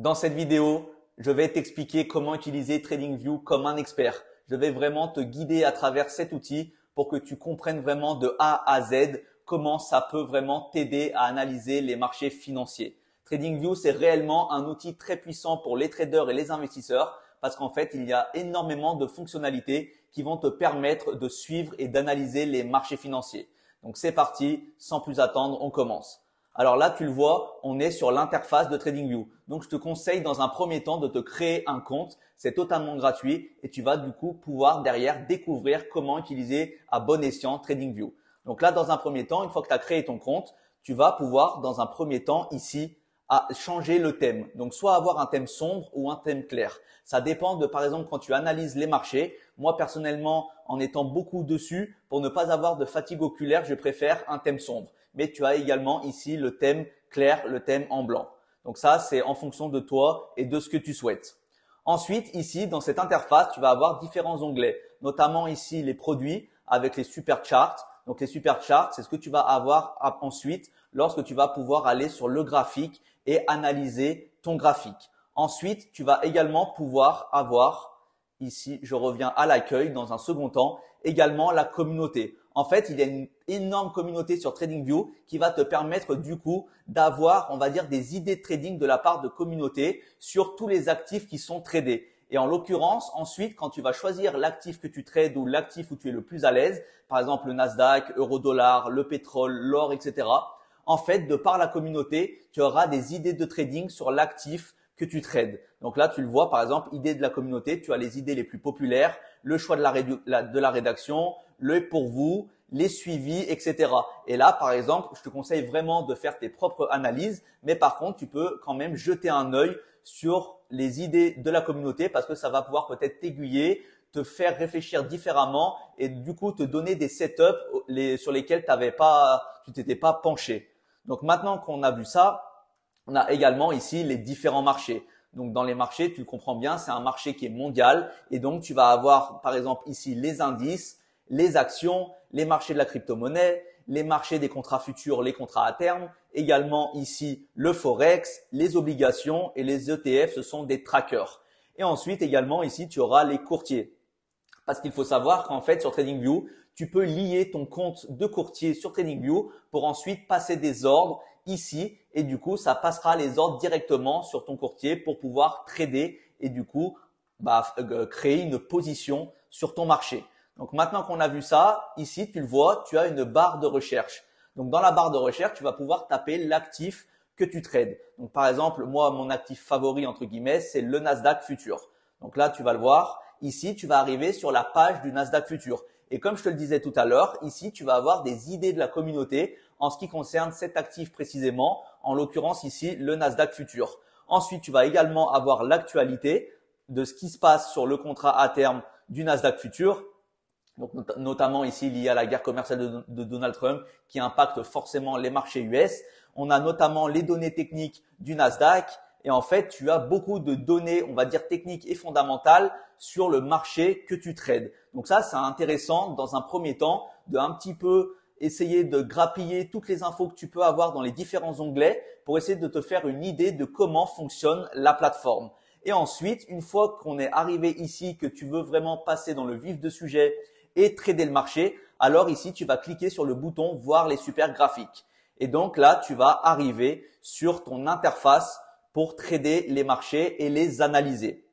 Dans cette vidéo, je vais t'expliquer comment utiliser TradingView comme un expert. Je vais vraiment te guider à travers cet outil pour que tu comprennes vraiment de A à Z comment ça peut vraiment t'aider à analyser les marchés financiers. TradingView, c'est réellement un outil très puissant pour les traders et les investisseurs parce qu'en fait, il y a énormément de fonctionnalités qui vont te permettre de suivre et d'analyser les marchés financiers. Donc c'est parti, sans plus attendre, on commence. Alors là, tu le vois, on est sur l'interface de TradingView. Donc, je te conseille dans un premier temps de te créer un compte. C'est totalement gratuit et tu vas du coup pouvoir derrière découvrir comment utiliser à bon escient TradingView. Donc là, dans un premier temps, une fois que tu as créé ton compte, tu vas pouvoir dans un premier temps ici à changer le thème. Donc, soit avoir un thème sombre ou un thème clair. Ça dépend de, par exemple, quand tu analyses les marchés. Moi, personnellement, en étant beaucoup dessus, pour ne pas avoir de fatigue oculaire, je préfère un thème sombre. Mais tu as également ici le thème clair, le thème en blanc. Donc ça, c'est en fonction de toi et de ce que tu souhaites. Ensuite, ici, dans cette interface, tu vas avoir différents onglets, notamment ici les produits avec les super charts. Donc les super charts, c'est ce que tu vas avoir ensuite lorsque tu vas pouvoir aller sur le graphique et analyser ton graphique. Ensuite, tu vas également pouvoir avoir, ici, je reviens à l'accueil dans un second temps, également la communauté. En fait, il y a une énorme communauté sur TradingView qui va te permettre du coup d'avoir, on va dire, des idées de trading de la part de communauté sur tous les actifs qui sont tradés. Et en l'occurrence, ensuite, quand tu vas choisir l'actif que tu trades ou l'actif où tu es le plus à l'aise, par exemple le Nasdaq, euro-dollar, le pétrole, l'or, etc. En fait, de par la communauté, tu auras des idées de trading sur l'actif que tu trades. Donc là, tu le vois, par exemple, idées de la communauté, tu as les idées les plus populaires, le choix de la rédaction, le pour vous, les suivis, etc. Et là, par exemple, je te conseille vraiment de faire tes propres analyses, mais par contre, tu peux quand même jeter un œil sur les idées de la communauté parce que ça va pouvoir peut-être t'aiguiller, te faire réfléchir différemment et du coup te donner des setups sur lesquels tu t'étais pas penché. Donc maintenant qu'on a vu ça, on a également ici les différents marchés. Donc dans les marchés, tu le comprends bien, c'est un marché qui est mondial et donc tu vas avoir par exemple ici les indices, les actions, les marchés de la crypto-monnaie, les marchés des contrats futurs, les contrats à terme, également ici le forex, les obligations et les ETF, ce sont des trackers. Et ensuite également ici, tu auras les courtiers. Parce qu'il faut savoir qu'en fait sur TradingView, tu peux lier ton compte de courtier sur TradingView pour ensuite passer des ordres ici et du coup, ça passera les ordres directement sur ton courtier pour pouvoir trader et du coup, créer une position sur ton marché. Donc maintenant qu'on a vu ça, ici, tu le vois, tu as une barre de recherche. Donc dans la barre de recherche, tu vas pouvoir taper l'actif que tu trades. Donc par exemple, moi, mon actif favori, entre guillemets, c'est le Nasdaq Futur. Donc là, tu vas le voir. Ici, tu vas arriver sur la page du Nasdaq Futur. Et comme je te le disais tout à l'heure, ici, tu vas avoir des idées de la communauté en ce qui concerne cet actif précisément, en l'occurrence ici, le Nasdaq Futur. Ensuite, tu vas également avoir l'actualité de ce qui se passe sur le contrat à terme du Nasdaq Futur. Donc, notamment ici lié à la guerre commerciale de Donald Trump qui impacte forcément les marchés US. On a notamment les données techniques du Nasdaq et en fait, tu as beaucoup de données, on va dire techniques et fondamentales sur le marché que tu trades. Donc ça, c'est intéressant dans un premier temps de un petit peu essayer de grappiller toutes les infos que tu peux avoir dans les différents onglets pour essayer de te faire une idée de comment fonctionne la plateforme. Et ensuite, une fois qu'on est arrivé ici, que tu veux vraiment passer dans le vif du sujet et trader le marché, alors ici, tu vas cliquer sur le bouton « Voir les super graphiques ». Et donc là, tu vas arriver sur ton interface pour trader les marchés et les analyser.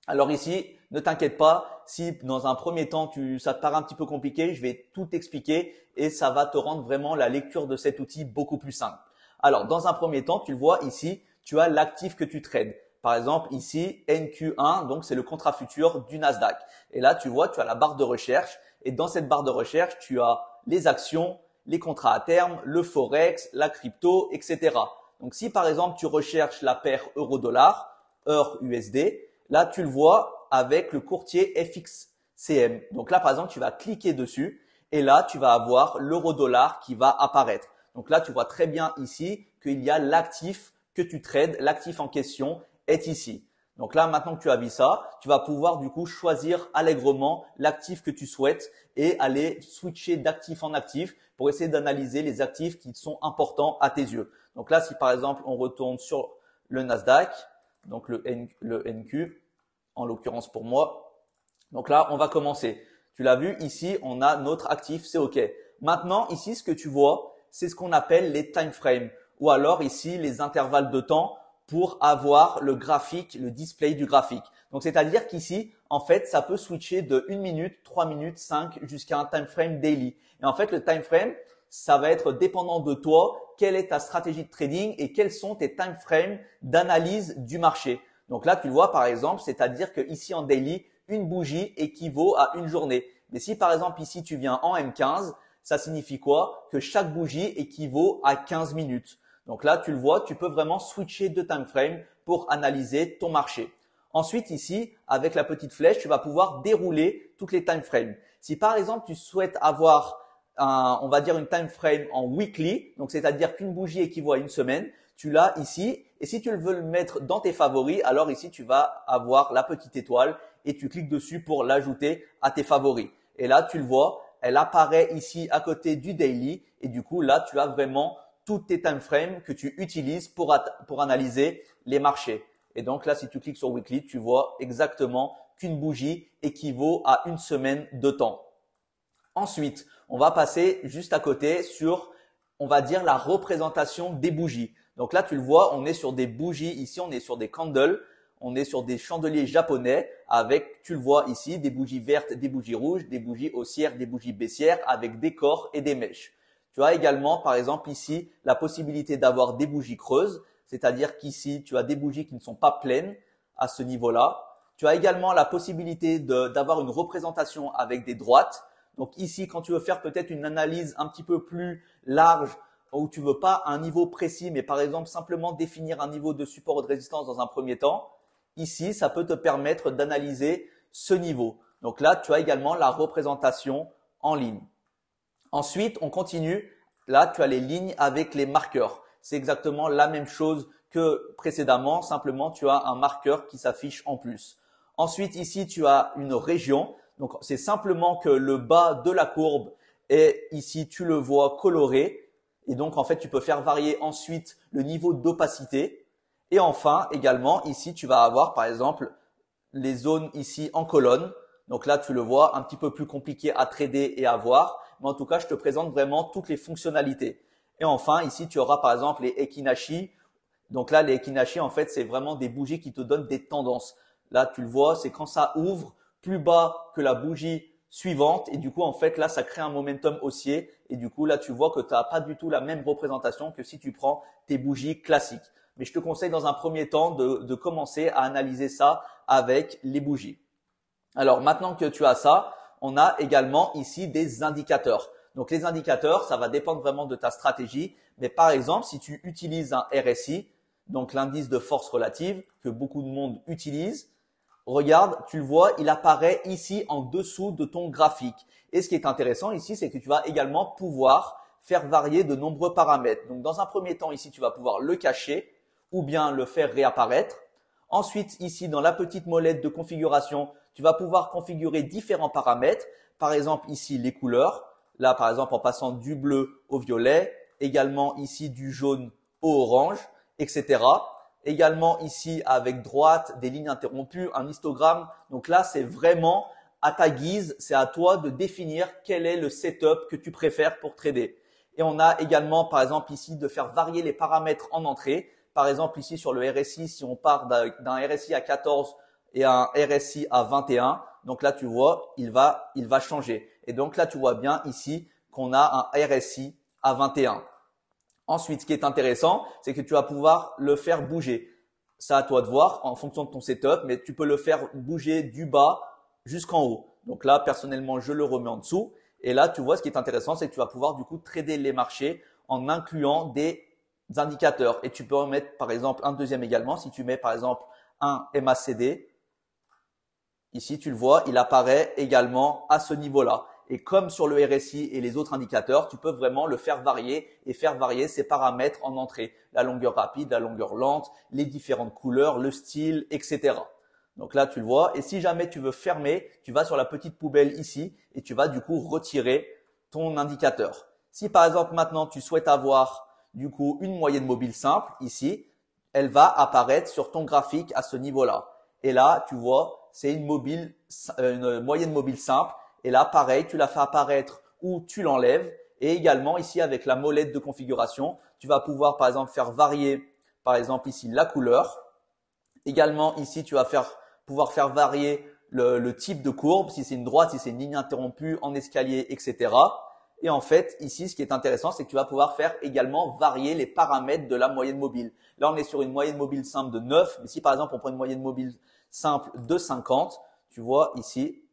Alors ici, ne t'inquiète pas, si dans un premier temps, ça te paraît un petit peu compliqué, je vais tout t'expliquer et ça va te rendre vraiment la lecture de cet outil beaucoup plus simple. Alors, dans un premier temps, tu le vois ici, tu as l'actif que tu trades. Par exemple, ici, NQ1, donc c'est le contrat futur du Nasdaq. Et là, tu vois, tu as la barre de recherche. Et dans cette barre de recherche, tu as les actions, les contrats à terme, le forex, la crypto, etc. Donc, si par exemple, tu recherches la paire euro-dollar, heure-USD, là, tu le vois avec le courtier FXCM. Donc là, par exemple, tu vas cliquer dessus et là, tu vas avoir l'euro-dollar qui va apparaître. Donc là, tu vois très bien ici qu'il y a l'actif que tu trades, l'actif en question est ici. Donc là, maintenant que tu as vu ça, tu vas pouvoir du coup choisir allègrement l'actif que tu souhaites et aller switcher d'actif en actif pour essayer d'analyser les actifs qui sont importants à tes yeux. Donc là, si par exemple, on retourne sur le Nasdaq, donc le NQ, en l'occurrence pour moi. Donc là, on va commencer. Tu l'as vu, ici, on a notre actif, c'est OK. Maintenant, ici, ce que tu vois, c'est ce qu'on appelle les time frames ou alors ici, les intervalles de temps pour avoir le graphique, le display du graphique. Donc, c'est-à-dire qu'ici, en fait, ça peut switcher de 1 minute, 3 minutes, 5 jusqu'à un time frame daily. Et en fait, le time frame, ça va être dépendant de toi, quelle est ta stratégie de trading et quels sont tes time frames d'analyse du marché. Donc là, tu le vois par exemple, c'est-à-dire que ici en daily, une bougie équivaut à une journée. Mais si par exemple ici tu viens en M15, ça signifie quoi? Que chaque bougie équivaut à 15 minutes. Donc là, tu le vois, tu peux vraiment switcher de time frame pour analyser ton marché. Ensuite ici, avec la petite flèche, tu vas pouvoir dérouler toutes les time frames. Si par exemple tu souhaites avoir on va dire une time frame en weekly, donc c'est-à-dire qu'une bougie équivaut à une semaine, tu l'as ici. Et si tu veux le mettre dans tes favoris, alors ici tu vas avoir la petite étoile et tu cliques dessus pour l'ajouter à tes favoris. Et là, tu le vois, elle apparaît ici à côté du daily et du coup là, tu as vraiment toutes tes time frames que tu utilises pour analyser les marchés. Et donc là, si tu cliques sur weekly, tu vois exactement qu'une bougie équivaut à une semaine de temps. Ensuite, on va passer juste à côté sur, on va dire, la représentation des bougies. Donc là, tu le vois, on est sur des bougies. Ici, on est sur des candles. On est sur des chandeliers japonais avec, tu le vois ici, des bougies vertes, des bougies rouges, des bougies haussières, des bougies baissières avec des corps et des mèches. Tu as également, par exemple, ici, la possibilité d'avoir des bougies creuses. C'est-à-dire qu'ici, tu as des bougies qui ne sont pas pleines à ce niveau-là. Tu as également la possibilité d'avoir une représentation avec des droites. Donc ici, quand tu veux faire peut-être une analyse un petit peu plus large où tu veux pas un niveau précis, mais par exemple simplement définir un niveau de support ou de résistance dans un premier temps, ici, ça peut te permettre d'analyser ce niveau. Donc là, tu as également la représentation en ligne. Ensuite, on continue. Là, tu as les lignes avec les marqueurs. C'est exactement la même chose que précédemment, simplement tu as un marqueur qui s'affiche en plus. Ensuite, ici, tu as une région. Donc, c'est simplement que le bas de la courbe est ici, tu le vois coloré. Et donc, en fait, tu peux faire varier ensuite le niveau d'opacité. Et enfin, également, ici, tu vas avoir, par exemple, les zones ici en colonne. Donc là, tu le vois, un petit peu plus compliqué à trader et à voir. Mais en tout cas, je te présente vraiment toutes les fonctionnalités. Et enfin, ici, tu auras par exemple les Ekinashi. Donc là, les Ekinashi, en fait, c'est vraiment des bougies qui te donnent des tendances. Là, tu le vois, c'est quand ça ouvre plus bas que la bougie suivante. Et du coup, en fait, là, ça crée un momentum haussier. Et du coup, là, tu vois que tu n'as pas du tout la même représentation que si tu prends tes bougies classiques. Mais je te conseille dans un premier temps de commencer à analyser ça avec les bougies. Alors, maintenant que tu as ça, on a également ici des indicateurs. Donc, les indicateurs, ça va dépendre vraiment de ta stratégie. Mais par exemple, si tu utilises un RSI, donc l'indice de force relative que beaucoup de monde utilise, regarde, tu le vois, il apparaît ici en dessous de ton graphique. Et ce qui est intéressant ici, c'est que tu vas également pouvoir faire varier de nombreux paramètres. Donc, dans un premier temps, ici, tu vas pouvoir le cacher ou bien le faire réapparaître. Ensuite, ici, dans la petite molette de configuration, tu vas pouvoir configurer différents paramètres. Par exemple, ici, les couleurs. Là, par exemple, en passant du bleu au violet. Également, ici, du jaune au orange, etc. Également, ici, avec droite, des lignes interrompues, un histogramme. Donc là, c'est vraiment à ta guise. C'est à toi de définir quel est le setup que tu préfères pour trader. Et on a également, par exemple, ici, de faire varier les paramètres en entrée. Par exemple, ici, sur le RSI, si on part d'un RSI à 14 et un RSI à 21, donc là, tu vois, il va changer. Et donc là, tu vois bien ici qu'on a un RSI à 21. Ensuite, ce qui est intéressant, c'est que tu vas pouvoir le faire bouger. C'est à toi de voir en fonction de ton setup, mais tu peux le faire bouger du bas jusqu'en haut. Donc là, personnellement, je le remets en dessous. Et là, tu vois, ce qui est intéressant, c'est que tu vas pouvoir du coup trader les marchés en incluant des indicateurs. Et tu peux en mettre par exemple un deuxième également. Si tu mets par exemple un MACD, ici tu le vois, il apparaît également à ce niveau-là. Et comme sur le RSI et les autres indicateurs, tu peux vraiment le faire varier et faire varier ses paramètres en entrée. La longueur rapide, la longueur lente, les différentes couleurs, le style, etc. Donc là, tu le vois. Et si jamais tu veux fermer, tu vas sur la petite poubelle ici et tu vas du coup retirer ton indicateur. Si par exemple maintenant tu souhaites avoir du coup une moyenne mobile simple ici, elle va apparaître sur ton graphique à ce niveau-là. Et là, tu vois, c'est une moyenne mobile simple. Et là, pareil, tu la fais apparaître ou tu l'enlèves. Et également, ici, avec la molette de configuration, tu vas pouvoir, par exemple, faire varier, par exemple, ici, la couleur. Également, ici, tu vas pouvoir faire varier le type de courbe, si c'est une droite, si c'est une ligne interrompue, en escalier, etc. Et en fait, ici, ce qui est intéressant, c'est que tu vas pouvoir faire également varier les paramètres de la moyenne mobile. Là, on est sur une moyenne mobile simple de 9. Mais si, par exemple, on prend une moyenne mobile simple de 50, tu vois ici,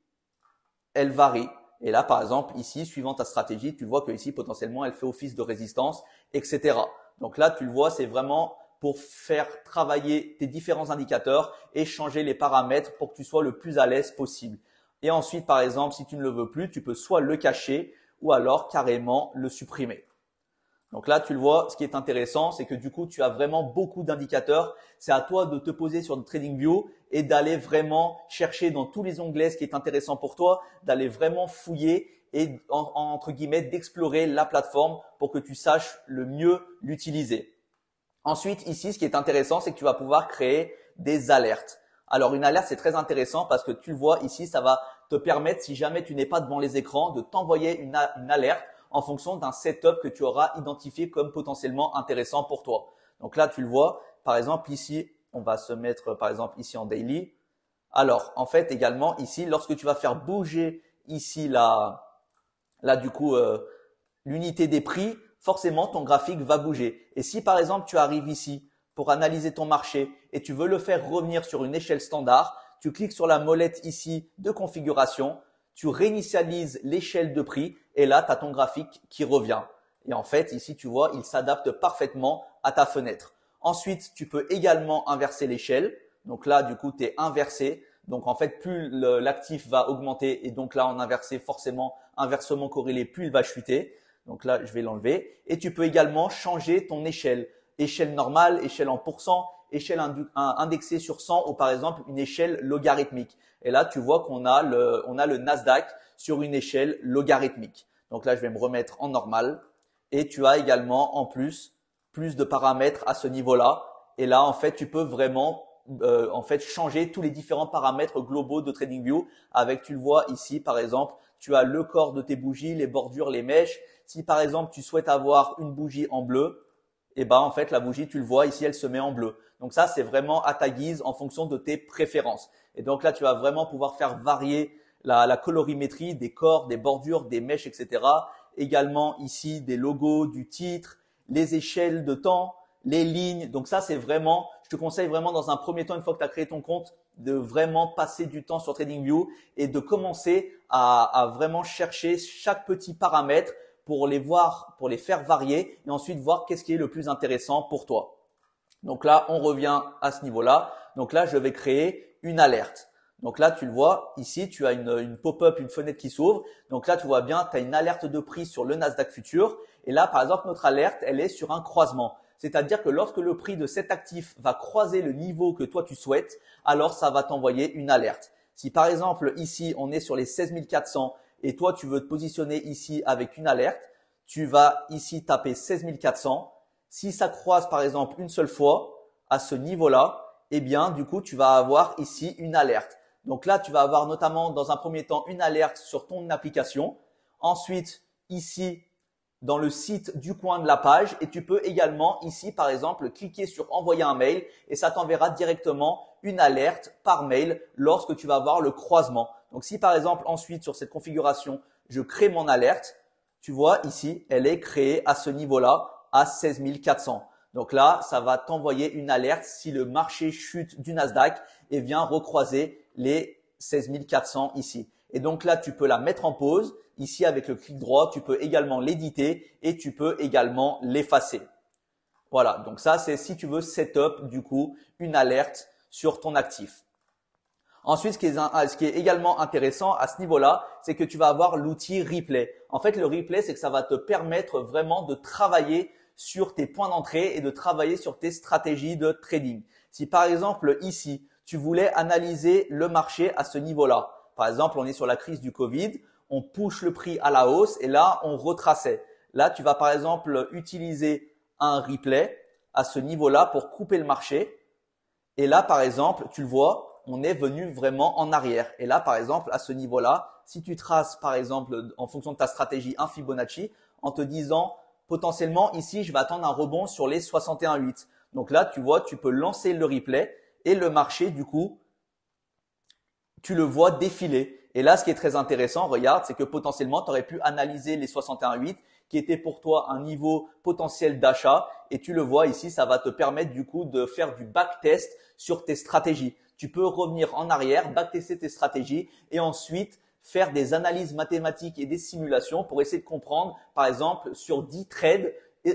elle varie. Et là, par exemple, ici, suivant ta stratégie, tu vois que ici, potentiellement, elle fait office de résistance, etc. Donc là, tu le vois, c'est vraiment pour faire travailler tes différents indicateurs et changer les paramètres pour que tu sois le plus à l'aise possible. Et ensuite, par exemple, si tu ne le veux plus, tu peux soit le cacher ou alors carrément le supprimer. Donc là, tu le vois, ce qui est intéressant, c'est que du coup, tu as vraiment beaucoup d'indicateurs. C'est à toi de te poser sur TradingView et d'aller vraiment chercher dans tous les onglets ce qui est intéressant pour toi, d'aller vraiment fouiller et entre guillemets d'explorer la plateforme pour que tu saches le mieux l'utiliser. Ensuite, ici, ce qui est intéressant, c'est que tu vas pouvoir créer des alertes. Alors, une alerte, c'est très intéressant parce que tu le vois ici, ça va te permettre, si jamais tu n'es pas devant les écrans, de t'envoyer une alerte en fonction d'un setup que tu auras identifié comme potentiellement intéressant pour toi. Donc là, tu le vois, par exemple ici, on va se mettre par exemple ici en daily. Alors, en fait, également ici, lorsque tu vas faire bouger ici l'unité des prix, forcément ton graphique va bouger. Et si par exemple tu arrives ici pour analyser ton marché et tu veux le faire revenir sur une échelle standard, tu cliques sur la molette ici de configuration, tu réinitialises l'échelle de prix et là, tu as ton graphique qui revient. Et en fait, ici, tu vois, il s'adapte parfaitement à ta fenêtre. Ensuite, tu peux également inverser l'échelle. Donc là, du coup, tu es inversé. Donc en fait, plus l'actif va augmenter et donc là, en inversé, forcément, inversement corrélé, plus il va chuter. Donc là, je vais l'enlever. Et tu peux également changer ton échelle. Échelle normale, échelle en pourcent, échelle indexée sur 100 ou par exemple une échelle logarithmique. Et là, tu vois qu'on a le Nasdaq sur une échelle logarithmique. Donc là, je vais me remettre en normal. Et tu as également en plus de paramètres à ce niveau-là. Et là, en fait, tu peux vraiment changer tous les différents paramètres globaux de TradingView avec, tu le vois ici, par exemple, tu as le corps de tes bougies, les bordures, les mèches. Si par exemple, tu souhaites avoir une bougie en bleu, et ben en fait la bougie, tu le vois ici, elle se met en bleu. Donc ça, c'est vraiment à ta guise en fonction de tes préférences. Et donc là, tu vas vraiment pouvoir faire varier la colorimétrie des corps, des bordures, des mèches, etc. Également ici des logos, du titre, les échelles de temps, les lignes. Donc ça, c'est vraiment, je te conseille vraiment dans un premier temps, une fois que tu as créé ton compte, de vraiment passer du temps sur TradingView et de commencer à vraiment chercher chaque petit paramètre pour les voir, pour les faire varier et ensuite voir qu'est-ce qui est le plus intéressant pour toi. Donc là, on revient à ce niveau-là. Donc là, je vais créer une alerte. Donc là, tu le vois, ici, tu as une pop-up, une fenêtre qui s'ouvre. Donc là, tu vois bien, tu as une alerte de prix sur le Nasdaq Futur. Et là, par exemple, notre alerte, elle est sur un croisement. C'est-à-dire que lorsque le prix de cet actif va croiser le niveau que toi, tu souhaites, alors ça va t'envoyer une alerte. Si par exemple, ici, on est sur les 16 400 et toi, tu veux te positionner ici avec une alerte, tu vas ici taper 16 400. Si ça croise par exemple une seule fois à ce niveau-là, eh bien du coup tu vas avoir ici une alerte. Donc là tu vas avoir notamment dans un premier temps une alerte sur ton application. Ensuite ici dans le site du coin de la page et tu peux également ici par exemple cliquer sur envoyer un mail et ça t'enverra directement une alerte par mail lorsque tu vas avoir le croisement. Donc si par exemple ensuite sur cette configuration je crée mon alerte, tu vois ici elle est créée à ce niveau-là à 16 400. Donc là, ça va t'envoyer une alerte si le marché chute du Nasdaq et vient recroiser les 16 400 ici. Et donc là, tu peux la mettre en pause. Ici, avec le clic droit, tu peux également l'éditer et tu peux également l'effacer. Voilà, donc ça, c'est si tu veux setup du coup une alerte sur ton actif. Ensuite, ce qui est également intéressant à ce niveau-là, c'est que tu vas avoir l'outil replay. En fait, le replay, c'est que ça va te permettre vraiment de travailler sur tes points d'entrée et de travailler sur tes stratégies de trading. Si par exemple ici, tu voulais analyser le marché à ce niveau-là, par exemple, on est sur la crise du Covid, on push le prix à la hausse et là, on retraçait. Là, tu vas par exemple utiliser un replay à ce niveau-là pour couper le marché. Et là, par exemple, tu le vois, on est venu vraiment en arrière. Et là, par exemple, à ce niveau-là, si tu traces, par exemple, en fonction de ta stratégie, un Fibonacci, en te disant, potentiellement, ici, je vais attendre un rebond sur les 61,8. Donc là, tu vois, tu peux lancer le replay et le marché, du coup, tu le vois défiler. Et là, ce qui est très intéressant, regarde, c'est que potentiellement, tu aurais pu analyser les 61,8 qui étaient pour toi un niveau potentiel d'achat. Et tu le vois ici, ça va te permettre du coup de faire du backtest sur tes stratégies. Tu peux revenir en arrière, backtester tes stratégies et ensuite faire des analyses mathématiques et des simulations pour essayer de comprendre, par exemple, sur 10 trades,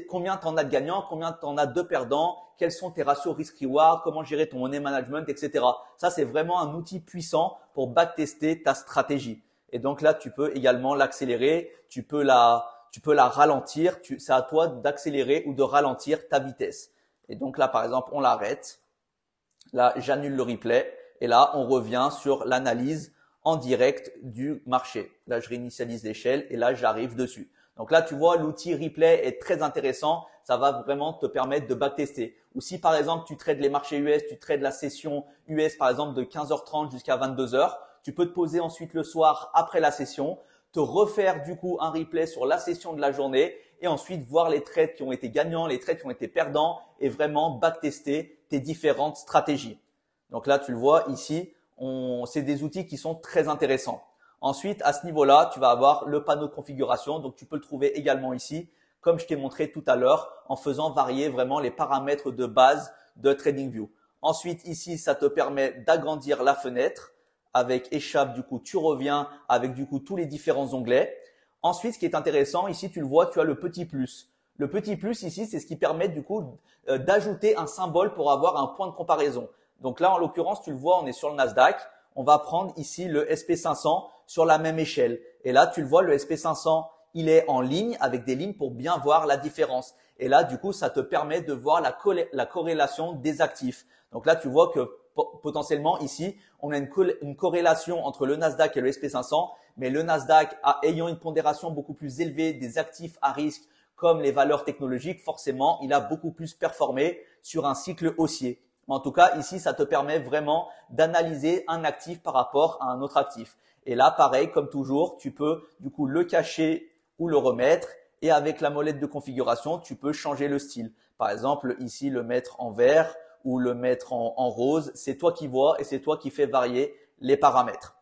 combien tu en as de gagnants, combien tu en as de perdants, quels sont tes ratios risk-reward, comment gérer ton money management, etc. Ça, c'est vraiment un outil puissant pour backtester ta stratégie. Et donc là, tu peux également l'accélérer, tu peux la ralentir. C'est à toi d'accélérer ou de ralentir ta vitesse. Et donc là, par exemple, on l'arrête. Là, j'annule le replay. Et là, on revient sur l'analyse en direct du marché. Là, je réinitialise l'échelle et là, j'arrive dessus. Donc là, tu vois, l'outil replay est très intéressant. Ça va vraiment te permettre de backtester. Ou si, par exemple, tu trades les marchés US, tu trades la session US, par exemple, de 15h30 jusqu'à 22h, tu peux te poser ensuite le soir après la session, te refaire du coup un replay sur la session de la journée et ensuite voir les trades qui ont été gagnants, les trades qui ont été perdants et vraiment backtester tes différentes stratégies. Donc là, tu le vois ici, c'est des outils qui sont très intéressants. Ensuite, à ce niveau-là, tu vas avoir le panneau de configuration. Donc, tu peux le trouver également ici, comme je t'ai montré tout à l'heure, en faisant varier vraiment les paramètres de base de TradingView. Ensuite, ici, ça te permet d'agrandir la fenêtre. Avec échappe, du coup, tu reviens avec du coup tous les différents onglets. Ensuite, ce qui est intéressant, ici, tu le vois, tu as le petit plus. Le petit plus ici, c'est ce qui permet du coup d'ajouter un symbole pour avoir un point de comparaison. Donc là, en l'occurrence, tu le vois, on est sur le Nasdaq. On va prendre ici le SP500 sur la même échelle. Et là, tu le vois, le SP500, il est en ligne avec des lignes pour bien voir la différence. Et là, du coup, ça te permet de voir la corrélation des actifs. Donc là, tu vois que potentiellement ici, on a une corrélation entre le Nasdaq et le SP500, mais le Nasdaq ayant une pondération beaucoup plus élevée des actifs à risque comme les valeurs technologiques, forcément, il a beaucoup plus performé sur un cycle haussier. En tout cas, ici, ça te permet vraiment d'analyser un actif par rapport à un autre actif. Et là, pareil, comme toujours, tu peux du coup le cacher ou le remettre. Et avec la molette de configuration, tu peux changer le style. Par exemple, ici, le mettre en vert ou le mettre en rose. C'est toi qui vois et c'est toi qui fais varier les paramètres.